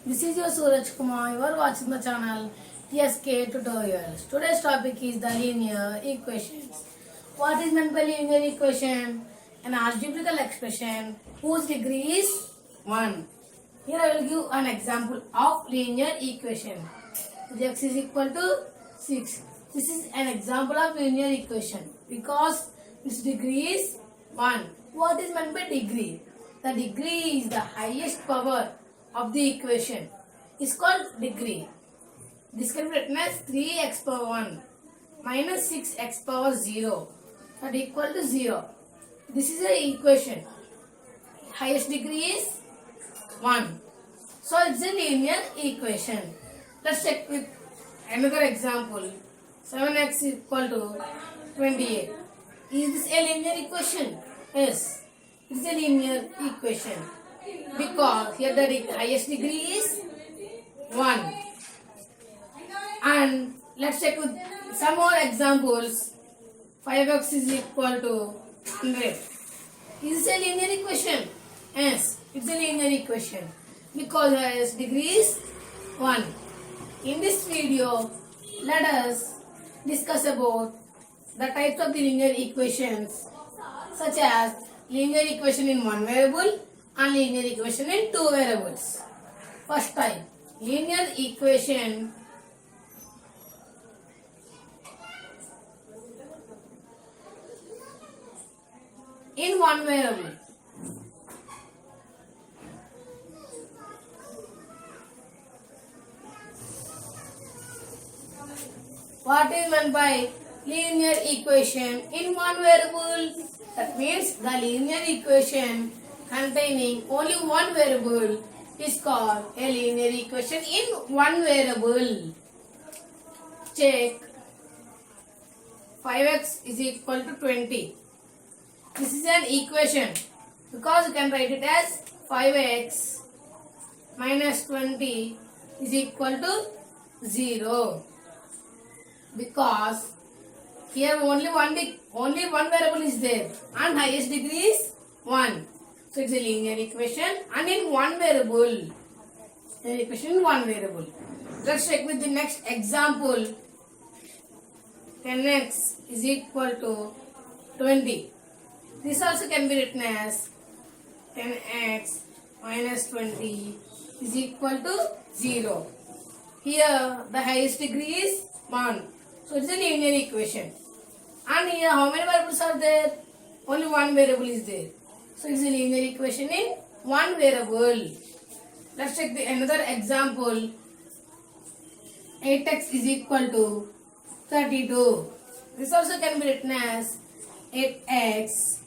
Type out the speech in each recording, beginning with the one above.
This is your Suraj Kumar. You are watching the channel TSK Tutorials. Today's topic is the linear equations. What is meant by linear equation? An algebraical expression whose degree is 1. Here I will give an example of linear equation. X is equal to 6. This is an example of linear equation because its degree is 1. What is meant by degree? The degree is the highest power of the equation. It's called degree. This can be written as 3x power 1 minus 6x power 0 that equal to 0. This is the equation. Highest degree is 1. So it's a linear equation. Let's check with another example. 7x equal to 28. Is this a linear equation? Yes. It is a linear equation because here the highest degree is 1. And let's check with some more examples. 5x is equal to 100. Is this a linear equation? Yes, it's a linear equation because the highest degree is 1. In this video, let us discuss about the types of the linear equations such as linear equation in one variable and linear equation in two variables. First type, linear equation in one variable. What is meant by linear equation in one variable? That means the linear equation containing only one variable is called a linear equation in one variable. Check 5x is equal to 20. This is an equation because you can write it as 5x minus 20 is equal to 0 because here only one variable is there and highest degree is 1. So it's a linear equation and in one variable. Linear equation in one variable. Let's check with the next example. 10x is equal to 20. This also can be written as 10x minus 20 is equal to 0. Here the highest degree is 1. So it's a linear equation. And here how many variables are there? Only one variable is there. So it's a linear equation in one variable. Let's check another example. 8x is equal to 32. This also can be written as 8x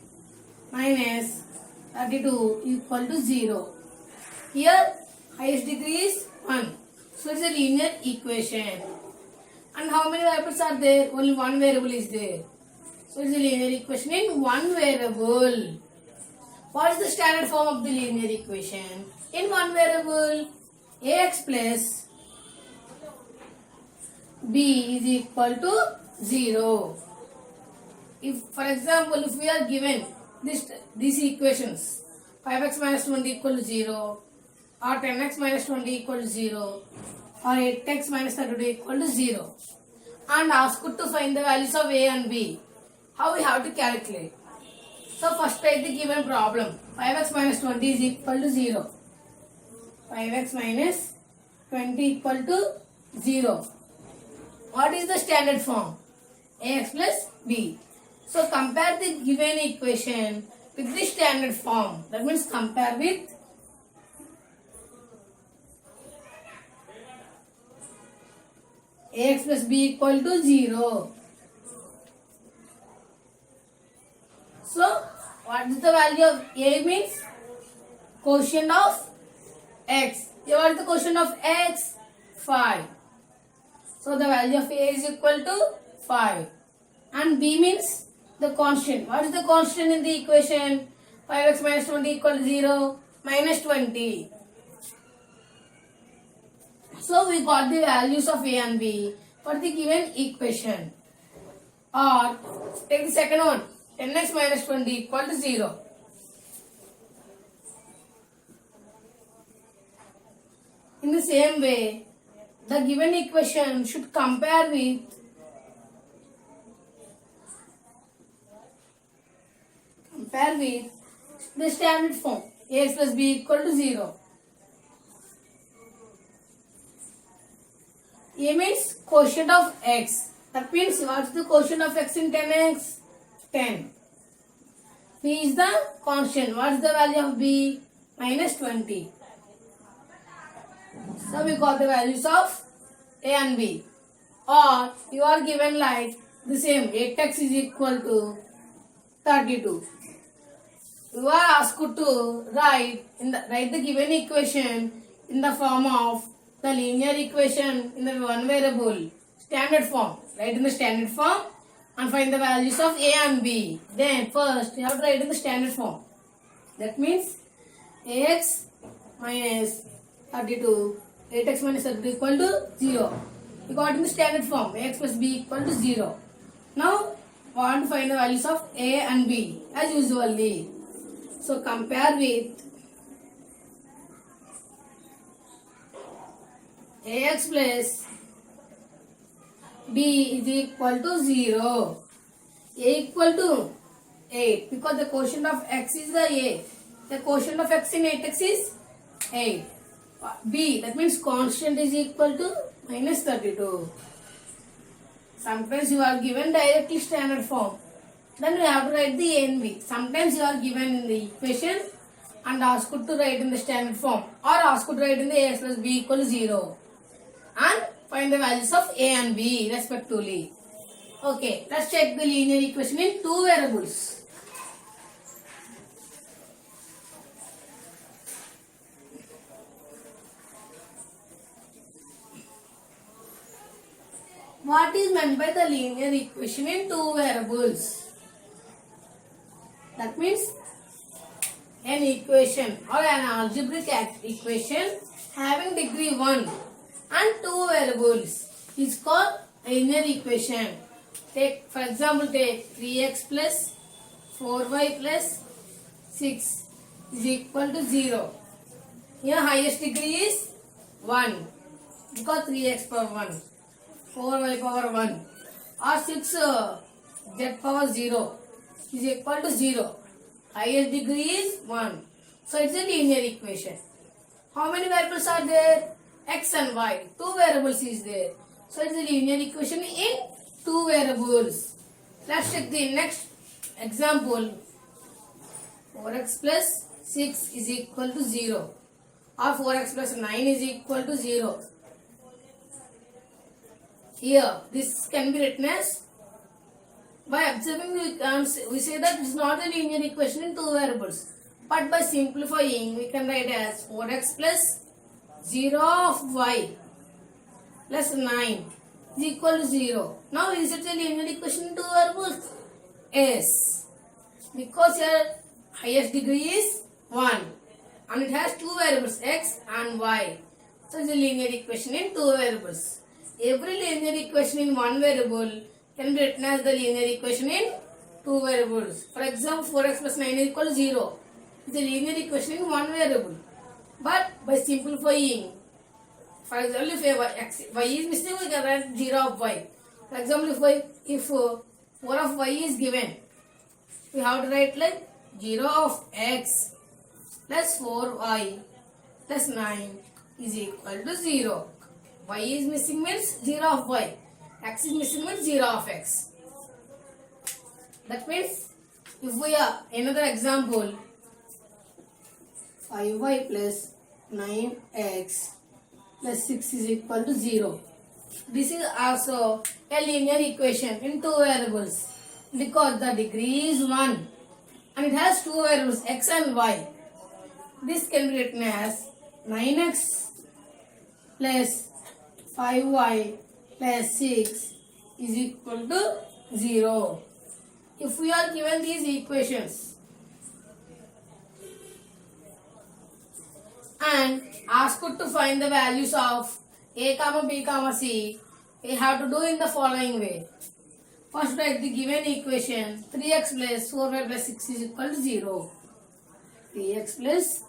minus 32 equal to 0. Here highest degree is 1. So it's a linear equation. And how many variables are there? Only one variable is there. So it's a linear equation in one variable. What is the standard form of the linear equation? In one variable, ax plus b is equal to 0. If, for example, if we are given these equations, 5x minus 20 equal to 0, or 10x minus 20 equal to 0, or 8x minus 32 equal to 0, and asked to find the values of a and b, how we have to calculate? So first take the given problem. 5x minus 20 is equal to 0. 5x minus 20 equal to 0. What is the standard form? Ax plus b. So compare the given equation with the standard form. That means compare with ax plus b equal to 0. So what is the value of a means? Quotient of x. Here what is the quotient of x? 5. So the value of a is equal to 5. And b means the constant. What is the constant in the equation? 5x minus 20 equal to 0 minus 20. So we got the values of a and b for the given equation. Or take the second one. 10x minus 20 equal to 0. In the same way, the given equation should compare with the standard form ax plus b equal to 0. A means quotient of x. That means what's the quotient of x in 10x? 10. B is the constant. What's the value of b? Minus 20. So we got the values of a and b. Or you are given like the same 8x is equal to 32. You are asked to write the given equation in the form of the linear equation in the one variable standard form. Write in the standard form and find the values of a and b. Then first you have to write in the standard form. That means ax minus 32, 8x minus 32 equal to 0. You got in the standard form ax plus b equal to 0. Now want to find the values of a and b as usually. So compare with ax plus b is equal to 0. A equal to 8 because the quotient of x is the a. The quotient of x in 8x is 8. B, that means constant, is equal to minus 32. Sometimes you are given directly standard form. Then we have to write the a and b. Sometimes you are given in the equation and asked to write in the standard form or asked to write in the ax plus b equal to 0. And find the values of a and b respectively. Okay, let's check the linear equation in two variables. What is meant by the linear equation in two variables? That means an equation or an algebraic equation having degree 1 and two variables is called linear equation. For example, take 3x plus 4y plus 6 is equal to 0. Here highest degree is 1 because 3x power 1, 4y power 1 or 6 z power 0 is equal to 0. Highest degree is 1. So it's a linear equation. How many variables are there? X and y. Two variables is there. So it's a linear equation in two variables. Let's take the next example. 4x plus 6 is equal to 0 or 4x plus 9 is equal to 0. Here this can be written as, by observing we say that it is not a linear equation in two variables. But by simplifying we can write as 4x plus 0 of y plus 9 is equal to 0. Now is it a linear equation in two variables? Yes. Because here highest degree is 1 and it has two variables x and y. So it is a linear equation in two variables. Every linear equation in one variable can be written as the linear equation in two variables. For example, 4x plus 9 is equal to 0. It is a linear equation in one variable. But by simplifying, for example, if y is missing, we can write 0 of y. For example, if 4 of y is given, we have to write like 0 of x plus 4y plus 9 is equal to 0. Y is missing means 0 of y. X is missing means 0 of x. That means if we have another example, 5y plus 9x plus 6 is equal to 0. This is also a linear equation in two variables because the degree is 1 and it has two variables x and y. This can be written as 9x plus 5y plus 6 is equal to 0. If we are given these equations and asked to find the values of a comma b comma c, we have to do in the following way. First write the given equation 3x plus 4y plus 6 is equal to 0. 3x plus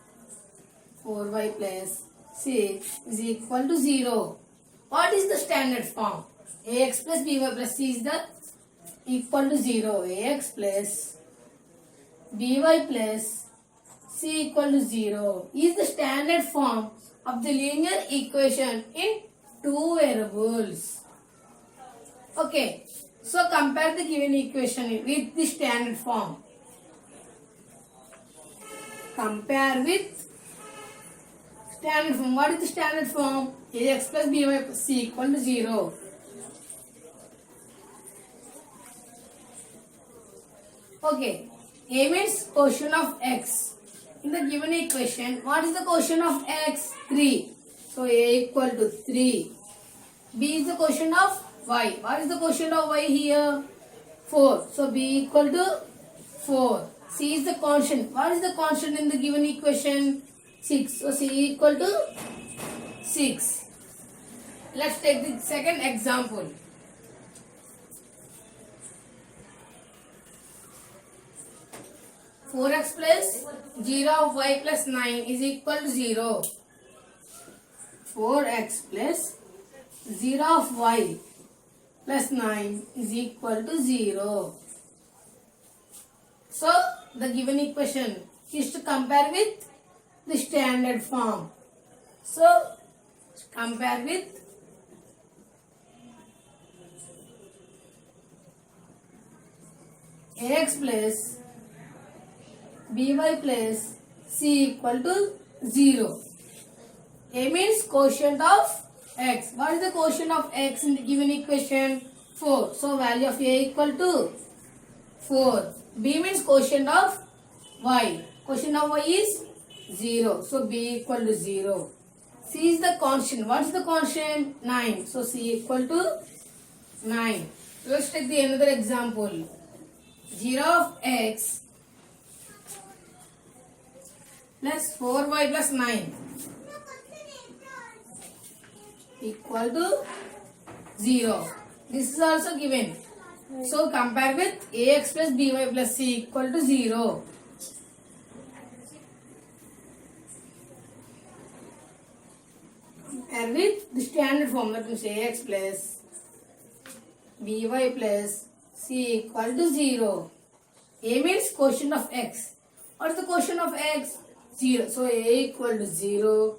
4y plus 6 is equal to 0. What is the standard form? Ax plus by plus c is the equal to 0. Ax plus by plus c equal to 0 is the standard form of the linear equation in two variables. Okay, so compare the given equation with the standard form. Compare with standard form. What is the standard form? Ax plus by plus c equal to 0. Okay, A means quotient of x. In the given equation, what is the quotient of x? 3. So A equal to 3. B is the quotient of y. What is the quotient of y here? 4. So B equal to 4. C is the constant. What is the constant in the given equation? 6. So C equal to 6. Let's take the second example. 4x plus 0 of y plus 9 is equal to 0. 4x plus 0 of y plus 9 is equal to 0. So, the given equation is to compare with the standard form. So, compare with ax plus by plus c equal to 0. A means quotient of x. What is the quotient of x in the given equation? 4. So value of a equal to 4. B means quotient of y. Quotient of y is 0. So b equal to 0. C is the constant. What is the constant? 9. So c equal to 9. Let's take the another example. 0 of x plus 4y plus 9 equal to 0. This is also given. So compare with ax plus by plus c equal to 0. Compare with the standard form, that means ax plus by plus c equal to 0. A means quotient of x. What is the quotient of x? 0. So a equal to 0.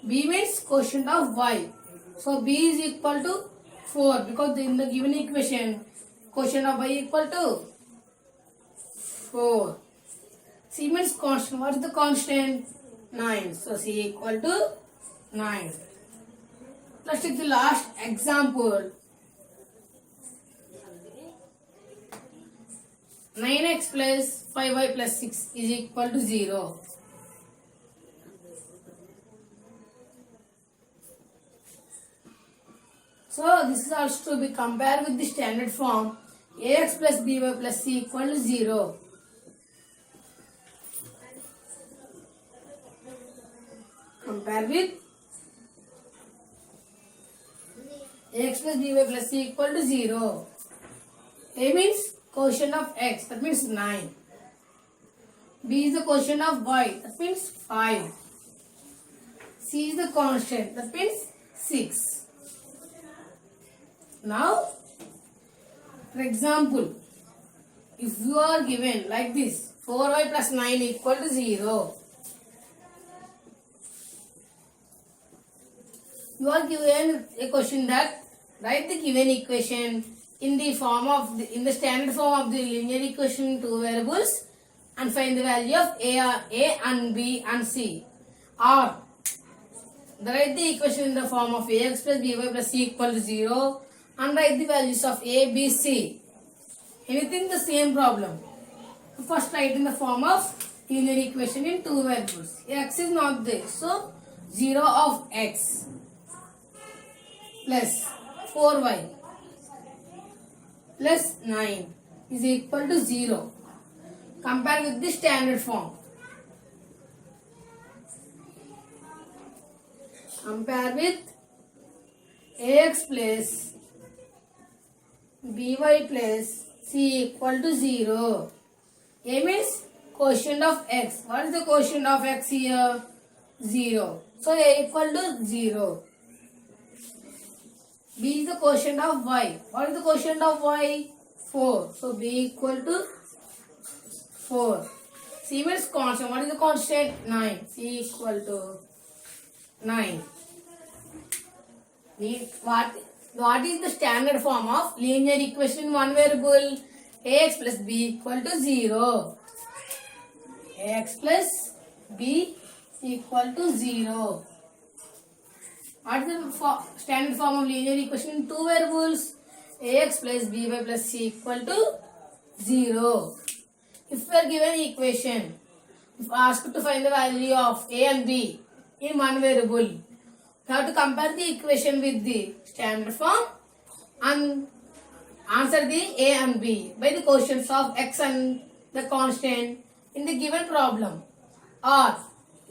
B means quotient of y. So b is equal to 4 because in the given equation quotient of y equal to 4. C means constant. What is the constant? 9. So c equal to 9. Let's take the last example. 9x plus 5y plus 6 is equal to 0. So this is also to be compared with the standard form. Ax plus by plus c equal to 0. Compare with ax plus by plus c equal to 0. A means quotient of x, that means 9. B is the quotient of y, that means 5. C is the constant, that means 6. Now, for example, if you are given like this, 4y plus 9 equal to 0. You are given a question that write the given equation in the form of in the standard form of the linear equation in two variables and find the value of a and b and c. Or write the equation in the form of ax plus by plus c equal to 0 and write the values of a, b, c. Anything the same problem. First write in the form of linear equation in two variables. X is not there, so 0 of x plus 4y plus 9 is equal to 0. Compare with the standard form. Compare with ax plus by plus c equal to 0. A means quotient of x. What is the quotient of x here? 0. So A equal to 0. B is the quotient of Y. What is the quotient of Y? 4. So B equal to 4. C means constant. What is the constant? 9. C equal to 9. What is the standard form of linear equation in one variable? Ax plus b equal to 0. Ax plus b equal to 0. What is the standard form of linear equation in two variables? Ax plus by plus c equal to 0. If we are given equation, if asked to find the value of a and b in one variable, we have to compare the equation with the standard form and answer the a and b by the quotients of x and the constant in the given problem. Or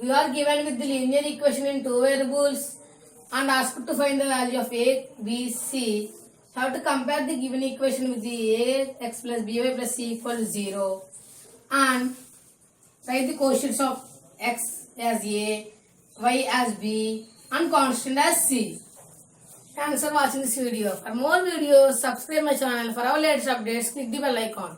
we are given with the linear equation in two variables and asked to find the value of a, b, c. Have to compare the given equation with the a x plus by plus c equal to 0 and write the quotients of x as a, y as b and constant as c. Thanks for watching this video. For more videos, subscribe my channel. For our latest updates, click the bell icon.